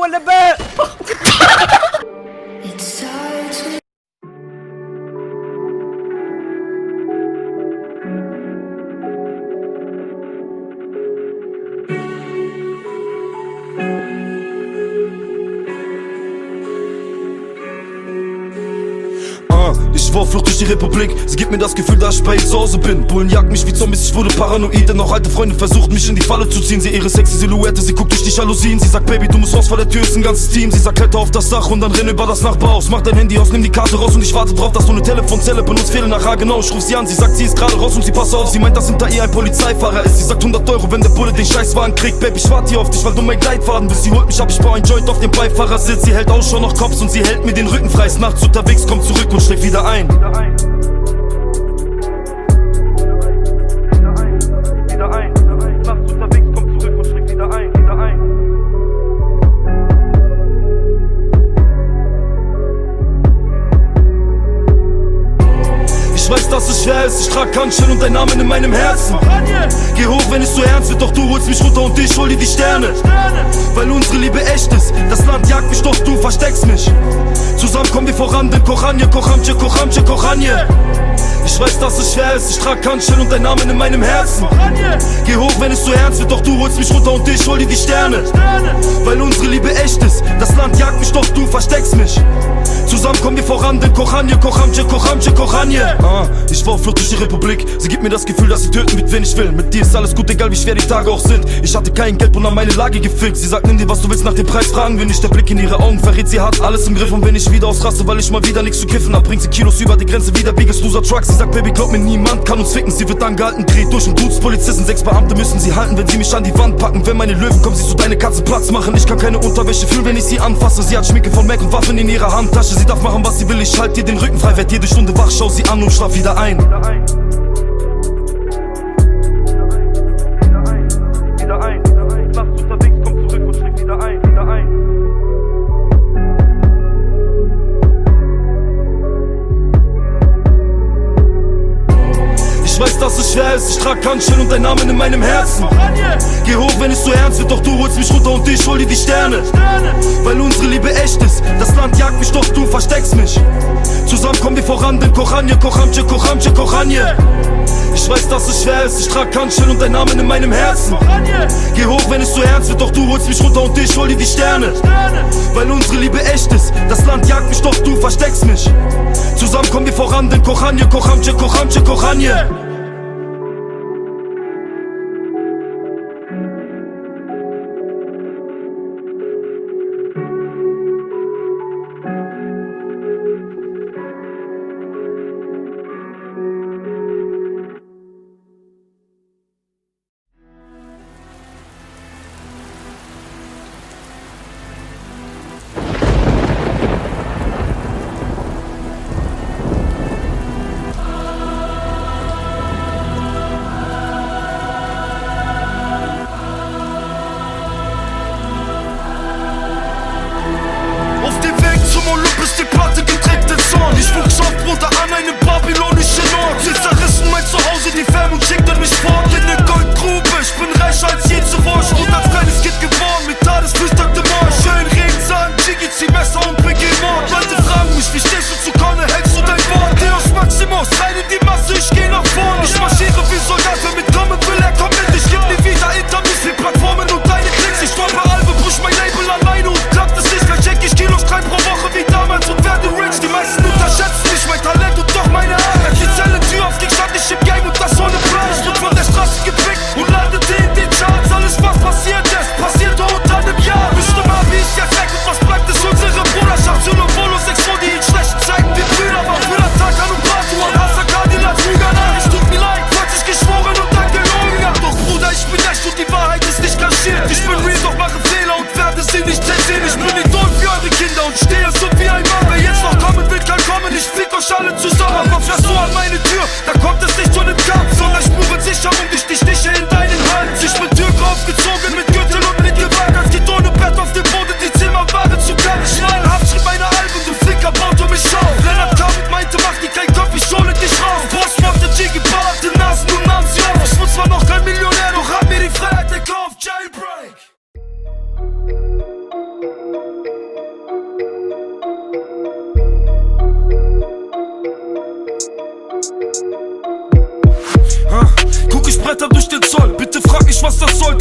ولا بقى؟ Ich war auf Flucht durch die Republik, sie gibt mir das Gefühl, dass ich bei ihr zu Hause bin. Bullen jagt mich wie Zombies, ich wurde paranoid, denn auch alte Freunde versuchten mich in die Falle zu ziehen. Sie ihre sexy Silhouette, sie guckt durch die Jalousien. Sie sagt, Baby, du musst raus, vor der Tür ist ein ganzes Team. Sie sagt, kletter auf das Dach und dann renn über das Nachbarhaus. Mach dein Handy aus, nimm die Karte raus und ich warte drauf, dass du eine Telefonzelle benutzt. Fehle nachher genau, ich ruf sie an, sie sagt, sie ist gerade raus und sie pass auf. Sie meint, dass hinter ihr ein Polizeifahrer ist. Sie sagt 100 €, wenn der Bulle den Scheißwagen kriegt. Baby, ich warte hier auf dich, weil du mein Gleitfaden bist. Sie holt mich ab, ich baue ein Joint auf dem Beifahrersitz. Sie hält Ausschau nach Cops und sie hält mir den Rücken frei. Ist nachts unterwegs, kommt zurück und schlägt wieder ein. Ich weiß, dass es schwer ist, ich trag Handschellen und dein Namen in meinem Herzen. Geh hoch, wenn es so ernst wird, doch du holst mich runter und ich hol dir die Sterne. Weil unsere Liebe echt ist, das Land jagt mich, doch du versteckst mich. Zusammen kommen wir voran, denn Kochanje, Kochamche, Kochamche, Kochanje. Ich weiß, dass es schwer ist, ich trag Handschellen und dein Namen in meinem Herzen. Geh hoch, wenn es so ernst wird, doch du holst mich runter und ich hol dir die Sterne. Weil unsere Liebe echt ist, das Land jagt mich, doch du versteckst mich. Zusammen kommen wir voran, denn Kochanje, Kochamche, Kochamche, Kochanje. Ich war auf Flucht durch die Republik, sie gibt mir das Gefühl, dass sie töten wird, wen ich will. Mit dir ist alles gut, egal wie schwer die Tage auch sind. Ich hatte kein Geld und an meine Lage gefickt. Sie sagt, nimm dir was du willst, nach dem Preis fragen wir nicht. Der Blick in ihre Augen verrät, sie hat alles im Griff. Und wenn ich wieder ausraste, weil ich mal wieder nichts zu kiffen hab, bringt sie Kilos über die Grenze, wieder Biggest Loser Trucks. Sie sagt, Baby, glaub mir, niemand kann uns ficken. Sie wird angehalten, dreht durch und tut's Polizisten. 6 Beamte müssen sie halten, wenn sie mich an die Wand packen. Wenn meine Löwen kommen, siehst du deine Katze Platz machen. Ich kann keine Unterwäsche fühlen, wenn ich sie anfasse. Sie hat Schminke von Mac und Waffen in ihrer Handtasche. Sie darf machen, was sie will, ich halt ihr den Rücken frei. Werd jede Stunde wach, schau sie an und schlaf wieder ein. Ich weiß, dass es schwer ist, ich trag Handschellen und dein Namen in meinem Herzen. Geh hoch, wenn es so ernst wird, doch du holst mich runter und ich hol dir die Sterne. Weil unsere Liebe echt ist, das Land jagt mich, doch du versteckst mich. Zusammen kommen wir voran, denn Kochanje, Kochamche, Kochamche, Kochanje. Ich weiß, dass es schwer ist, ich trag Handschellen und dein Namen in meinem Herzen. Geh hoch, wenn es so ernst wird, doch du holst mich runter und ich hol dir die Sterne. Weil unsere Liebe echt ist, das Land jagt mich, doch du versteckst mich. Zusammen kommen wir voran, denn Kochanje, Kochamche, Kochamche, Kochanje.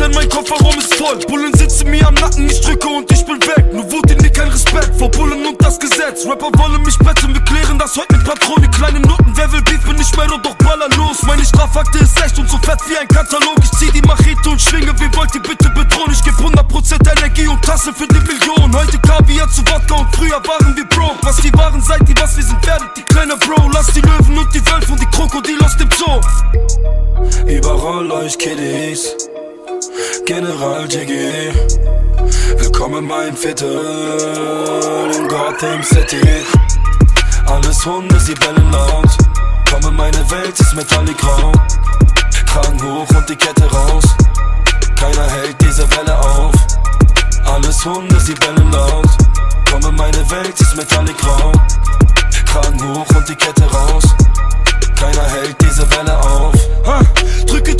denn mein Kofferraum ist voll. Bullen sitzen mir am Nacken, ich drücke und ich bin weg. Nur Wut in dir, kein Respekt vor Bullen und das Gesetz. Rapper wollen mich betteln, wir klären das heute mit Patronen. Kleine Noten, wer will Beef, bin ich Mörder, doch baller los. Meine Strafakte ist echt und so fett wie ein Katalog. Ich zieh die Machete und schwinge, wen wollt ihr bitte bedrohen? Ich geb 100% Energie und Tasse für die Millionen. Heute Kaviar zu Wodka und früher waren wir broke. Was die waren, seid ihr, was wir sind, werdet die kleine Bro. Lass die Löwen und die Wölfe und die Krokodile aus dem Zoo. Überall euch Kiddies, General JG. Willkommen in meinem Viertel in Gotham City. Alles Hunde, sie bellen laut. Komm in meine Welt, ist metallic grau. Kragen hoch und die Kette raus. Keiner hält diese Welle auf. Alles Hunde, sie bellen laut. Komm in meine Welt, ist metallic grau. Kragen hoch und die Kette raus. Keiner hält diese Welle auf.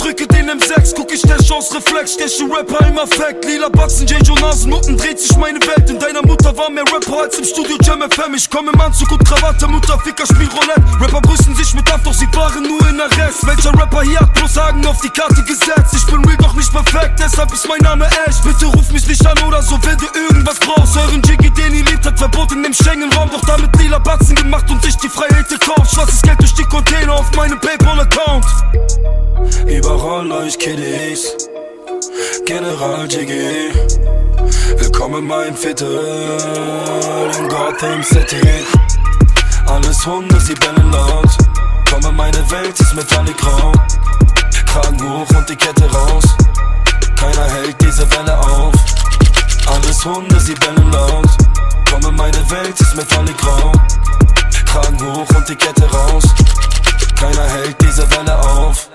Drücke den M6, guck ich der Chance Reflex. Steche Rapper im Affekt, lila Batzen, J.J. Nasennutten, dreht sich meine Welt. In deiner Mutter war mehr Rapper als im Studio Jam FM. Ich komm im Anzug und Krawatte, Mutter, Ficker, spiel Roulette. Rapper brüsten sich mit Dampf, doch sie waren nur in Arrest. Welcher Rapper hier hat bloß Haken auf die Karte gesetzt? Ich bin real, doch nicht perfekt, deshalb ist mein Name echt. Bitte ruf mich nicht an oder so, wenn du irgendwas brauchst. Euren Jiggy, den ihr liebt, hat verboten im Schengen-Raum. Doch damit lila Batzen gemacht und ich die Freiheit gekauft. Schwarzes Geld durch die Container auf meinem Paypal-Account. Überall euch Kiddies, General JG. Willkommen in meinem Viertel in Gotham City. Alles Hunde, sie bellen laut. Komm in meine Welt, ist metallic grau. Kragen hoch und die Kette raus. Keiner hält diese Welle auf. Alles Hunde, sie bellen laut. Komm in meine Welt, ist metallic grau. Kragen hoch und die Kette raus. Keiner hält diese Welle auf.